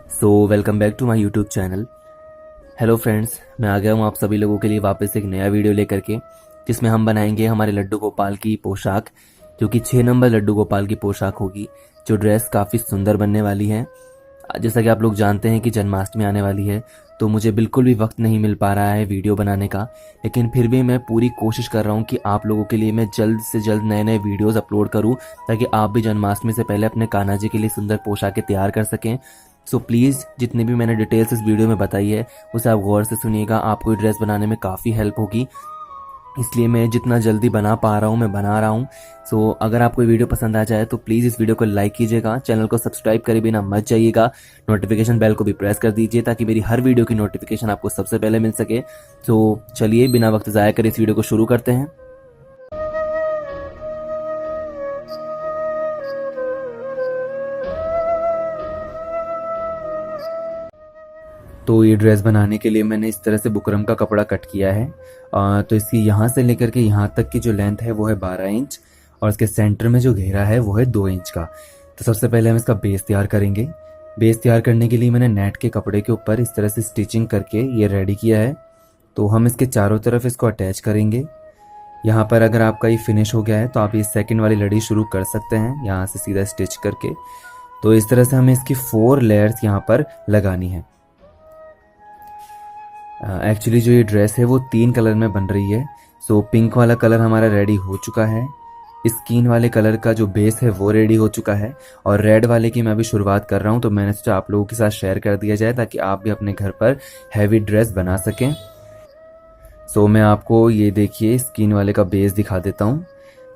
Welcome back to my YouTube channel. Hello friends, मैं आ गया हूँ आप सभी लोगों के लिए वापस एक नया वीडियो लेकर के, जिसमें हम बनाएंगे हमारे लड्डू गोपाल की पोशाक, जो कि 6 नंबर लड्डू गोपाल की पोशाक होगी। जो ड्रेस काफ़ी सुंदर बनने वाली है। जैसा कि आप लोग जानते हैं कि जन्माष्टमी आने वाली है, तो मुझे बिल्कुल भी वक्त नहीं मिल पा रहा है वीडियो बनाने का, लेकिन फिर भी मैं पूरी कोशिश कर रहा हूँ कि आप लोगों के लिए मैं जल्द से जल्द नए नए वीडियोस अपलोड करूँ, ताकि आप भी जन्माष्टमी से पहले अपने कान्हा जी के लिए सुंदर पोशाकें तैयार कर सकें। सो प्लीज़, जितनी भी मैंने डिटेल्स इस वीडियो में बताई है उसे आप गौर से सुनिएगा, आपको ड्रेस बनाने में काफ़ी हेल्प होगी। इसलिए मैं जितना जल्दी बना पा रहा हूँ मैं बना रहा हूँ। सो अगर आपको वीडियो पसंद आ जाए तो प्लीज़ इस वीडियो को लाइक कीजिएगा, चैनल को सब्सक्राइब करे बिना मत जाइएगा, नोटिफिकेशन बेल को भी प्रेस कर दीजिए ताकि मेरी हर वीडियो की नोटिफिकेशन आपको सबसे पहले मिल सके। तो चलिए बिना वक्त ज़ाया कर इस वीडियो को शुरू करते हैं। तो ये ड्रेस बनाने के लिए मैंने इस तरह से बुकरम का कपड़ा कट किया है। तो इसकी यहाँ से लेकर के यहाँ तक की जो लेंथ है वो है 12 इंच, और इसके सेंटर में जो घेरा है वो है 2 इंच का। तो सबसे पहले हम इसका बेस तैयार करेंगे। बेस तैयार करने के लिए मैंने नेट के कपड़े के ऊपर इस तरह से स्टिचिंग करके ये रेडी किया है। तो हम इसके चारों तरफ इसको अटैच करेंगे। यहाँ पर अगर आपका ये फिनिश हो गया है तो आप ये सेकंड वाली लड़ी शुरू कर सकते हैं, यहाँ से सीधा स्टिच करके। तो इस तरह से हमें इसकी 4 लेयर्स यहाँ पर लगानी है। एक्चुअली जो ये ड्रेस है वो 3 कलर में बन रही है। सो पिंक वाला कलर हमारा रेडी हो चुका है, स्किन वाले कलर का जो बेस है वो रेडी हो चुका है, और रेड वाले की मैं अभी शुरुआत कर रहा हूँ। तो मैंने सोचा आप लोगों के साथ शेयर कर दिया जाए ताकि आप भी अपने घर पर हैवी ड्रेस बना सकें। सो मैं आपको ये देखिए स्किन वाले का बेस दिखा देता हूँ।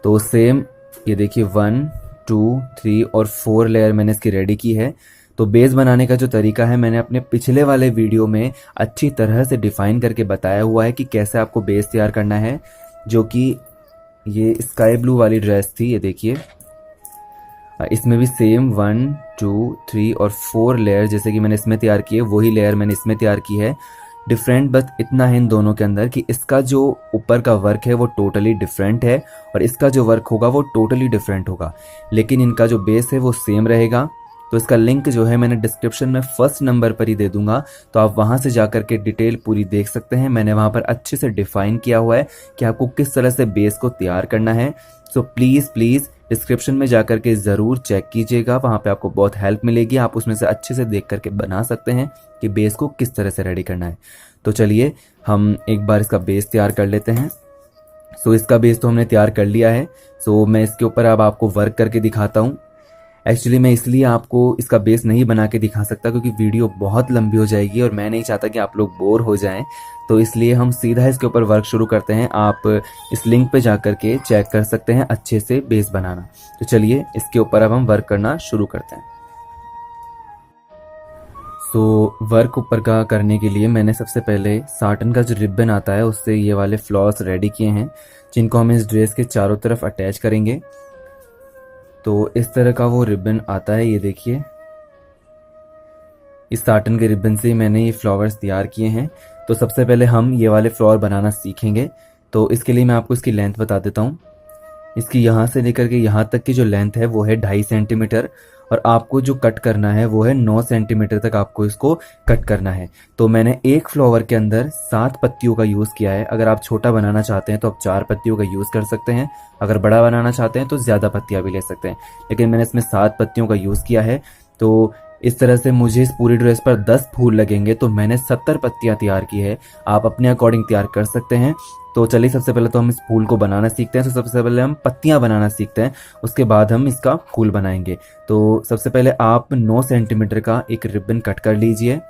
तो सेम ये देखिए 1 2 3 और 4 लेयर मैंने इसकी रेडी की है। तो बेस बनाने का जो तरीका है मैंने अपने पिछले वाले वीडियो में अच्छी तरह से डिफाइन करके बताया हुआ है कि कैसे आपको बेस तैयार करना है, जो कि ये स्काई ब्लू वाली ड्रेस थी। ये देखिए इसमें भी सेम 1 2 3 और 4 लेयर जैसे कि मैंने इसमें तैयार किए वही लेयर मैंने इसमें तैयार की है। डिफरेंट बस इतना है इन दोनों के अंदर कि इसका जो ऊपर का वर्क है वो टोटली डिफरेंट है, और इसका जो वर्क होगा वो टोटली डिफरेंट होगा, लेकिन इनका जो बेस है वो सेम रहेगा। तो इसका लिंक जो है मैंने डिस्क्रिप्शन में फर्स्ट नंबर पर ही दे दूंगा, तो आप वहां से जाकर के डिटेल पूरी देख सकते हैं। मैंने वहां पर अच्छे से डिफाइन किया हुआ है कि आपको किस तरह से बेस को तैयार करना है। सो प्लीज़ प्लीज़ डिस्क्रिप्शन में जाकर के ज़रूर चेक कीजिएगा, वहाँ पे आपको बहुत हेल्प मिलेगी। आप उसमें से अच्छे से देख करके बना सकते हैं कि बेस को किस तरह से रेडी करना है। तो चलिए हम एक बार इसका बेस तैयार कर लेते हैं। सो इसका बेस तो हमने तैयार कर लिया है। सो मैं इसके ऊपर अब आपको वर्क करके दिखाता हूँ। एक्चुअली मैं इसलिए आपको इसका बेस नहीं बना के दिखा सकता क्योंकि वीडियो बहुत लंबी हो जाएगी और मैं नहीं चाहता कि आप लोग बोर हो जाएं। तो इसलिए हम सीधा इसके ऊपर वर्क शुरू करते हैं। आप इस लिंक पे जाकर के चेक कर सकते हैं अच्छे से बेस बनाना। तो चलिए इसके ऊपर अब हम वर्क करना शुरू करते हैं। सो वर्क ऊपर का करने के लिए मैंने सबसे पहले साटन का जो रिबन आता है उससे ये वाले फ्लॉस रेडी किए हैं, जिनको हम इस ड्रेस के चारों तरफ अटैच करेंगे। तो इस तरह का वो रिबन आता है, ये देखिए। इस साटन के रिबन से मैंने ये फ्लावर्स तैयार किए हैं। तो सबसे पहले हम ये वाले फ्लावर बनाना सीखेंगे। तो इसके लिए मैं आपको इसकी लेंथ बता देता हूँ। इसकी यहाँ से लेकर के यहाँ तक की जो लेंथ है वो है 2.5 सेंटीमीटर, और आपको जो कट करना है वो है 9 सेंटीमीटर तक आपको इसको कट करना है। तो मैंने एक फ्लावर के अंदर 7 पत्तियों का यूज़ किया है। अगर आप छोटा बनाना चाहते हैं तो आप 4 पत्तियों का यूज़ कर सकते हैं, अगर बड़ा बनाना चाहते हैं तो ज़्यादा पत्तियाँ भी ले सकते हैं, लेकिन मैंने इसमें 7 पत्तियों का यूज़ किया है। तो इस तरह से मुझे इस पूरी ड्रेस पर 10 फूल लगेंगे, तो मैंने 70 पत्तियाँ तैयार की है। आप अपने अकॉर्डिंग तैयार कर सकते हैं। तो चलिए सबसे पहले तो हम इस फूल को बनाना सीखते हैं। तो सबसे पहले हम पत्तियां बनाना सीखते हैं, उसके बाद हम इसका फूल बनाएंगे। तो सबसे पहले आप 9 सेंटीमीटर का एक रिबन कट कर लीजिए।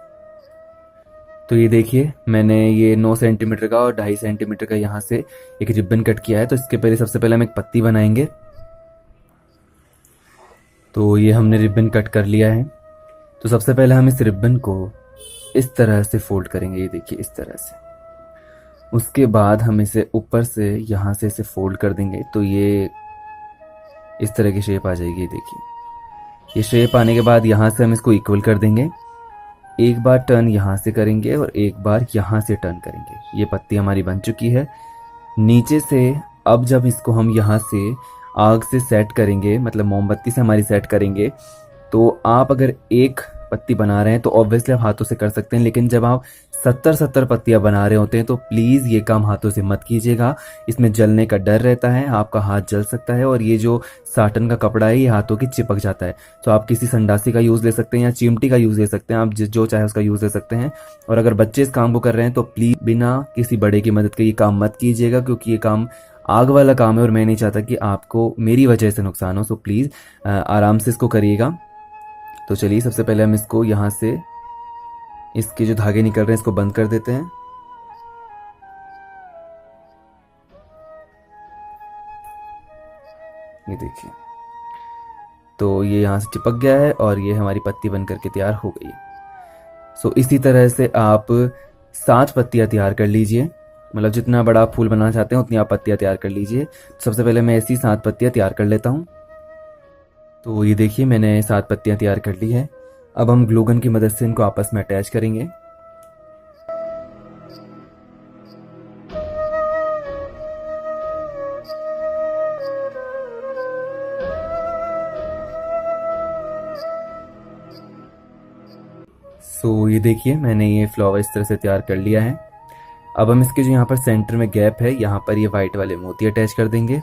तो ये देखिए मैंने ये 9 सेंटीमीटर का और 2.5 सेंटीमीटर का यहाँ से एक रिबन कट किया है। तो इसके पहले सबसे पहले हम एक पत्ती बनाएंगे। तो ये हमने रिबन कट कर लिया है। तो सबसे पहले हम इस रिबन को इस तरह से फोल्ड करेंगे, ये देखिए इस तरह से। उसके बाद हम इसे ऊपर से यहाँ से इसे फोल्ड कर देंगे, तो ये इस तरह की शेप आ जाएगी। ये देखिए, ये शेप आने के बाद यहाँ से हम इसको इक्वल कर देंगे। एक बार टर्न यहाँ से करेंगे और एक बार यहाँ से टर्न करेंगे। ये पत्ती हमारी बन चुकी है। नीचे से अब जब इसको हम यहाँ से आग से सेट करेंगे, मतलब मोमबत्ती से हमारी सेट करेंगे, तो आप अगर एक पत्ती बना रहे हैं तो ऑब्वियसली आप हाथों से कर सकते हैं, लेकिन जब आप 70 पत्तियां बना रहे होते हैं तो प्लीज़ ये काम हाथों से मत कीजिएगा। इसमें जलने का डर रहता है, आपका हाथ जल सकता है और ये जो साटन का कपड़ा है ये हाथों की चिपक जाता है। तो आप किसी संडासी का यूज़ ले सकते हैं या चिमटी का यूज़ ले सकते हैं, आप जो चाहे उसका यूज़ ले सकते हैं। और अगर बच्चे इस काम को कर रहे हैं तो प्लीज़ बिना किसी बड़े की मदद के ये काम मत कीजिएगा, क्योंकि ये काम आग वाला काम है और मैं नहीं चाहता कि आपको मेरी वजह से नुकसान हो। सो प्लीज़ आराम से इसको करिएगा। तो चलिए सबसे पहले हम इसको यहाँ से इसके जो धागे निकल रहे हैं इसको बंद कर देते हैं। ये देखिए, तो ये यहाँ से चिपक गया है और ये हमारी पत्ती बन करके तैयार हो गई है। सो इसी तरह से आप 7 पत्तियाँ तैयार कर लीजिए, मतलब जितना बड़ा आप फूल बनाना चाहते हैं उतनी आप पत्तियाँ तैयार कर लीजिए। सबसे पहले मैं ऐसी 7 पत्तियाँ तैयार कर लेता हूँ। तो ये देखिए मैंने 7 पत्तियाँ तैयार कर ली है। अब हम ग्लू गन की मदद से इनको आपस में अटैच करेंगे। सो ये देखिए मैंने ये फ्लावर इस तरह से तैयार कर लिया है। अब हम इसके जो यहाँ पर सेंटर में गैप है यहाँ पर ये वाइट वाले मोती अटैच कर देंगे।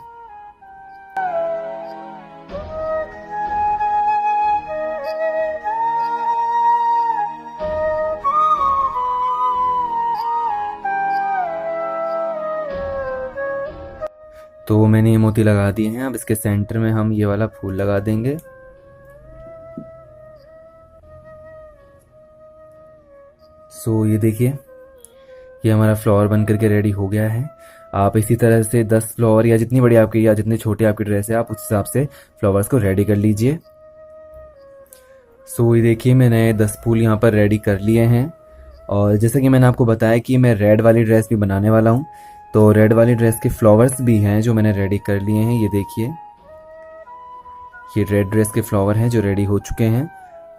तो मैंने ये मोती लगा दिए हैं। अब इसके सेंटर में हम ये वाला फूल लगा देंगे। सो ये देखिए ये हमारा फ्लावर बन करके रेडी हो गया है। आप इसी तरह से 10 फ्लावर या जितनी बड़ी आपकी या जितनी छोटी आपकी ड्रेस है आप उस हिसाब से फ्लावर्स को रेडी कर लीजिए। सो ये देखिए मैंने 10 फूल यहाँ पर रेडी कर लिए हैं। और जैसे कि मैंने आपको बताया कि मैं रेड वाली ड्रेस भी बनाने वाला हूँ, तो रेड वाली ड्रेस के फ्लावर्स भी हैं जो मैंने रेडी कर लिए हैं। ये देखिए ये रेड ड्रेस के फ्लावर हैं जो रेडी हो चुके हैं।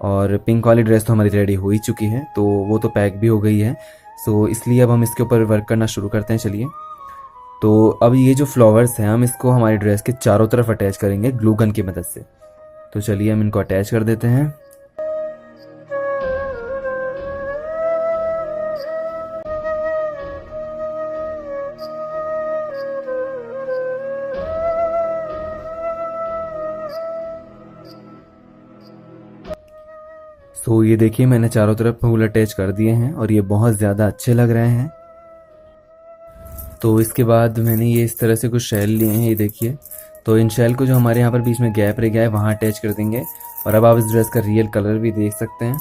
और पिंक वाली ड्रेस तो हमारी रेडी हो ही चुकी है, तो वो तो पैक भी हो गई है। सो इसलिए अब हम इसके ऊपर वर्क करना शुरू करते हैं। चलिए, तो अब ये जो फ्लावर्स हैं हम इसको हमारी ड्रेस के चारों तरफ अटैच करेंगे ग्लू गन की मदद से। तो चलिए हम इनको अटैच कर देते हैं। सो ये देखिए मैंने चारों तरफ फूल अटैच कर दिए हैं और ये बहुत ज़्यादा अच्छे लग रहे हैं। तो इसके बाद मैंने ये इस तरह से कुछ शेल लिए हैं, ये देखिए। तो इन शेल को जो हमारे यहाँ पर बीच में गैप रह गया है वहाँ अटैच कर देंगे। और अब आप इस ड्रेस का रियल कलर भी देख सकते हैं,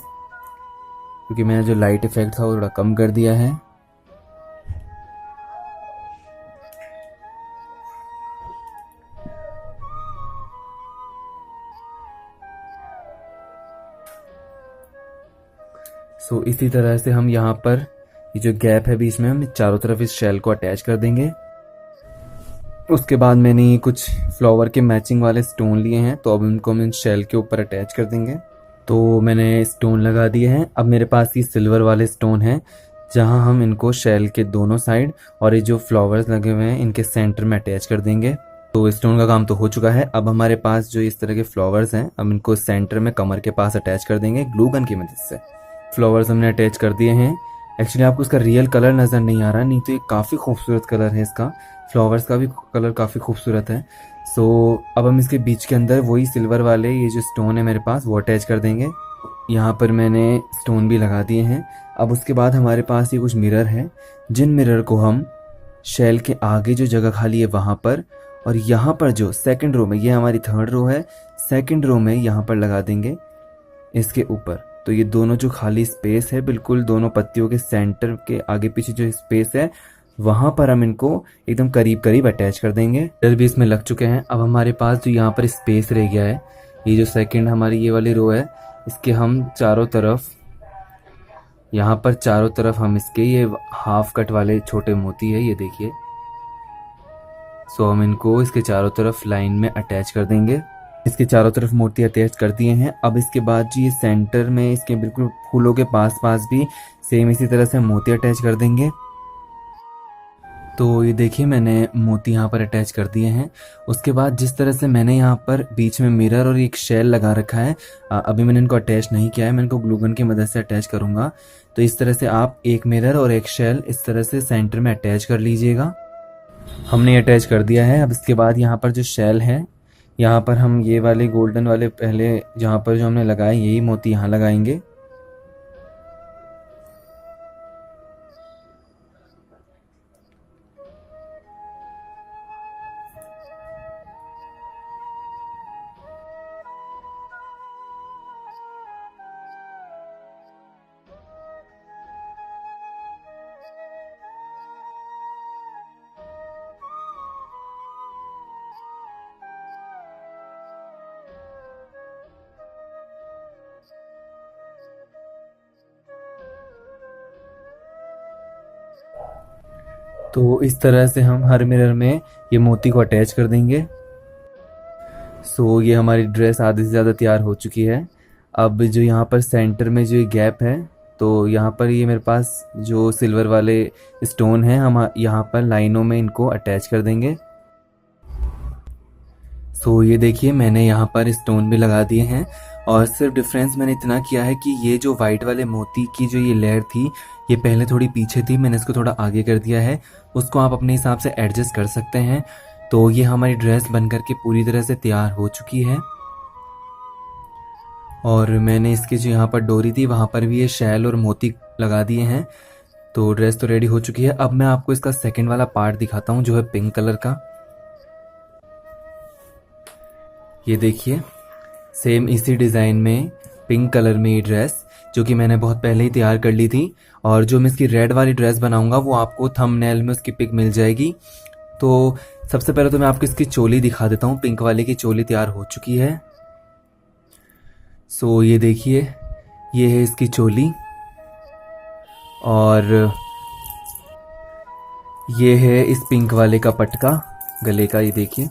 क्योंकि मैंने जो लाइट इफेक्ट था वो थोड़ा कम कर दिया है। सो इसी तरह से हम यहाँ पर ये जो गैप है बीच में हम चारों तरफ इस शेल को अटैच कर देंगे। उसके बाद मैंने कुछ फ्लावर के मैचिंग वाले स्टोन लिए हैं, तो अब इनको हम इन शेल के ऊपर अटैच कर देंगे। तो मैंने स्टोन लगा दिए हैं। अब मेरे पास ये सिल्वर वाले स्टोन हैं जहाँ हम इनको शेल के दोनों साइड और ये जो फ्लावर्स लगे हुए हैं इनके सेंटर में अटैच कर देंगे। तो स्टोन का काम तो हो चुका है। अब हमारे पास जो इस तरह के फ्लावर्स हैं हम इनको सेंटर में कमर के पास अटैच कर देंगे ग्लू गन की मदद से। फ्लावर्स हमने अटैच कर दिए हैं। एक्चुअली आपको इसका रियल कलर नज़र नहीं आ रहा, नहीं तो ये काफ़ी खूबसूरत कलर है इसका। फ्लावर्स का भी कलर काफ़ी खूबसूरत है। सो अब हम इसके बीच के अंदर वही सिल्वर वाले ये जो स्टोन है मेरे पास वो अटैच कर देंगे। यहाँ पर मैंने स्टोन भी लगा दिए हैं। अब उसके बाद हमारे पास ये कुछ मिरर है, जिन मिरर को हम शेल के आगे जो जगह खाली है वहाँ पर और यहाँ पर जो सेकंड रो में, ये हमारी थर्ड रो है, सेकंड रो में यहाँ पर लगा देंगे इसके ऊपर। तो ये दोनों जो खाली स्पेस है बिल्कुल दोनों पत्तियों के सेंटर के आगे पीछे जो स्पेस है वहाँ पर हम इनको एकदम करीब करीब अटैच कर देंगे। मिरर भी इसमें लग चुके हैं। अब हमारे पास जो यहाँ पर स्पेस रह गया है, ये जो सेकंड हमारी ये वाली रो है, इसके हम चारों तरफ, यहाँ पर चारों तरफ हम इसके ये हाफ कट वाले छोटे मोती है, ये देखिए। सो हम इनको इसके चारों तरफ लाइन में अटैच कर देंगे। इसके चारों तरफ मोती अटैच कर दिए हैं। अब इसके बाद जी ये सेंटर में इसके बिल्कुल फूलों के पास पास भी सेम इसी तरह से मोती अटैच कर देंगे। तो ये देखिए मैंने मोती यहाँ पर अटैच कर दिए हैं। उसके बाद जिस तरह से मैंने यहाँ पर बीच में मिरर और एक शेल लगा रखा है, अभी मैंने इनको अटैच नहीं किया है, मैं इनको ग्लू गन की मदद से अटैच करूँगा। तो इस तरह से आप एक मिरर और एक शेल इस तरह से सेंटर में अटैच कर लीजिएगा। हमने अटैच कर दिया है। अब इसके बाद यहाँ पर जो शेल है, यहाँ पर हम ये वाले गोल्डन वाले पहले जहाँ पर जो हमने लगाए यही मोती यहाँ लगाएंगे। तो इस तरह से हम हर मिरर में ये मोती को अटैच कर देंगे। सो ये हमारी ड्रेस आधे से ज़्यादा तैयार हो चुकी है। अब जो यहाँ पर सेंटर में जो ये गैप है, तो यहाँ पर ये मेरे पास जो सिल्वर वाले स्टोन हैं, हम यहाँ पर लाइनों में इनको अटैच कर देंगे। सो ये देखिए मैंने यहाँ पर स्टोन भी लगा दिए हैं, और सिर्फ डिफरेंस मैंने इतना किया है कि ये जो वाइट वाले मोती की जो ये लेयर थी, ये पहले थोड़ी पीछे थी, मैंने इसको थोड़ा आगे कर दिया है। उसको आप अपने हिसाब से एडजस्ट कर सकते हैं। तो ये हमारी ड्रेस बनकर के पूरी तरह से तैयार हो चुकी है। और मैंने इसकी जो यहाँ पर डोरी थी वहाँ पर भी ये शैल और मोती लगा दिए हैं। तो ड्रेस तो रेडी हो चुकी है। अब मैं आपको इसका सेकंड वाला पार्ट दिखाता हूँ, जो है पिंक कलर का। ये देखिए सेम इसी डिज़ाइन में पिंक कलर में ये ड्रेस, जो कि मैंने बहुत पहले ही तैयार कर ली थी। और जो मैं इसकी रेड वाली ड्रेस बनाऊंगा वो आपको थंबनेल में उसकी पिक मिल जाएगी। तो सबसे पहले तो मैं आपको इसकी चोली दिखा देता हूँ। पिंक वाले की चोली तैयार हो चुकी है। सो ये देखिए ये है इसकी चोली, और ये है इस पिंक वाले का पटका गले का, ये देखिए।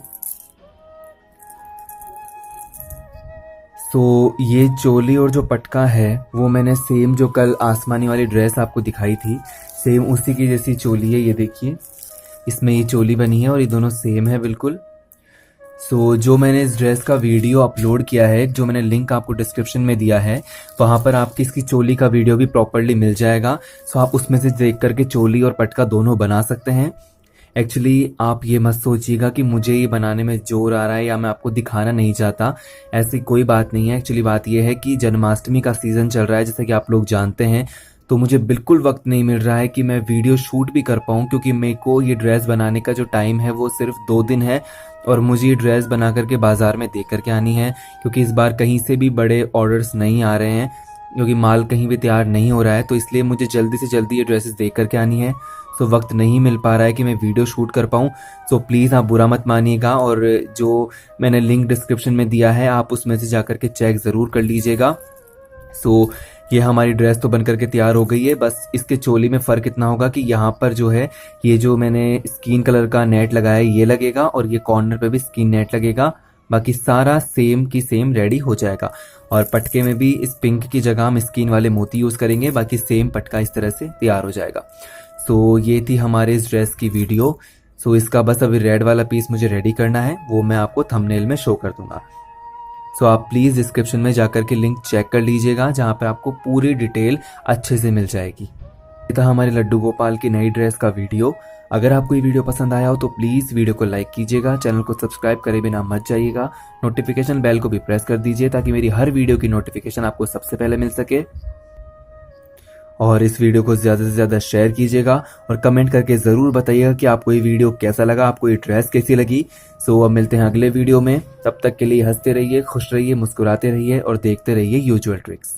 तो ये चोली और जो पटका है वो मैंने सेम जो कल आसमानी वाली ड्रेस आपको दिखाई थी, सेम उसी की जैसी चोली है। ये देखिए इसमें ये चोली बनी है और ये दोनों सेम है बिल्कुल। सो जो मैंने इस ड्रेस का वीडियो अपलोड किया है, जो मैंने लिंक आपको डिस्क्रिप्शन में दिया है, वहाँ पर आपकी इसकी चोली का वीडियो भी प्रॉपरली मिल जाएगा। सो आप उसमें से देख करके चोली और पटका दोनों बना सकते हैं। एक्चुअली आप ये मत सोचिएगा कि मुझे ये बनाने में जोर आ रहा है या मैं आपको दिखाना नहीं चाहता, ऐसी कोई बात नहीं है। एक्चुअली बात ये है कि जन्माष्टमी का सीज़न चल रहा है, जैसे कि आप लोग जानते हैं। तो मुझे बिल्कुल वक्त नहीं मिल रहा है कि मैं वीडियो शूट भी कर पाऊँ, क्योंकि मेरे को ये ड्रेस बनाने का जो टाइम है वो सिर्फ 2 दिन है, और मुझे ये ड्रेस बना करके बाज़ार में दे करके आनी है। क्योंकि इस बार कहीं से भी बड़े ऑर्डर्स नहीं आ रहे हैं, क्योंकि माल कहीं भी तैयार नहीं हो रहा है। तो इसलिए मुझे जल्दी से जल्दी ये ड्रेसेस दे करके आनी है। सो वक्त नहीं मिल पा रहा है कि मैं वीडियो शूट कर पाऊँ। सो प्लीज़ आप बुरा मत मानिएगा, और जो मैंने लिंक डिस्क्रिप्शन में दिया है आप उसमें से जा करके चेक ज़रूर कर लीजिएगा। सो ये हमारी ड्रेस तो बन करके तैयार हो गई है। बस इसके चोली में फ़र्क इतना होगा कि यहाँ पर जो है ये जो मैंने स्किन कलर का नेट लगाया है ये लगेगा, और ये कॉर्नर पे भी स्किन नेट लगेगा। बाकी सारा सेम की सेम रेडी हो जाएगा। और पटके में भी इस पिंक की जगह हम स्किन वाले मोती यूज़ करेंगे। बाकी सेम पटका इस तरह से तैयार हो जाएगा। सो ये थी हमारे इस ड्रेस की वीडियो। सो इसका बस अभी रेड वाला पीस मुझे रेडी करना है, वो मैं आपको थंबनेल में शो कर दूंगा। सो आप प्लीज़ डिस्क्रिप्शन में जाकर के लिंक चेक कर लीजिएगा, जहाँ पर आपको पूरी डिटेल अच्छे से मिल जाएगी। ये था हमारे लड्डू गोपाल की नई ड्रेस का वीडियो। अगर आपको ये वीडियो पसंद आया हो तो प्लीज़ वीडियो को लाइक कीजिएगा, चैनल को सब्सक्राइब करे बिना मत जाइएगा, नोटिफिकेशन बेल को भी प्रेस कर दीजिए ताकि मेरी हर वीडियो की नोटिफिकेशन आपको सबसे पहले मिल सके। और इस वीडियो को ज़्यादा से ज़्यादा शेयर कीजिएगा, और कमेंट करके ज़रूर बताइएगा कि आपको ये वीडियो कैसा लगा, आपको ये ड्रेस कैसी लगी। सो अब मिलते हैं अगले वीडियो में। तब तक के लिए हंसते रहिए, खुश रहिए, मुस्कुराते रहिए और देखते रहिए यूजुअल ट्रिक्स।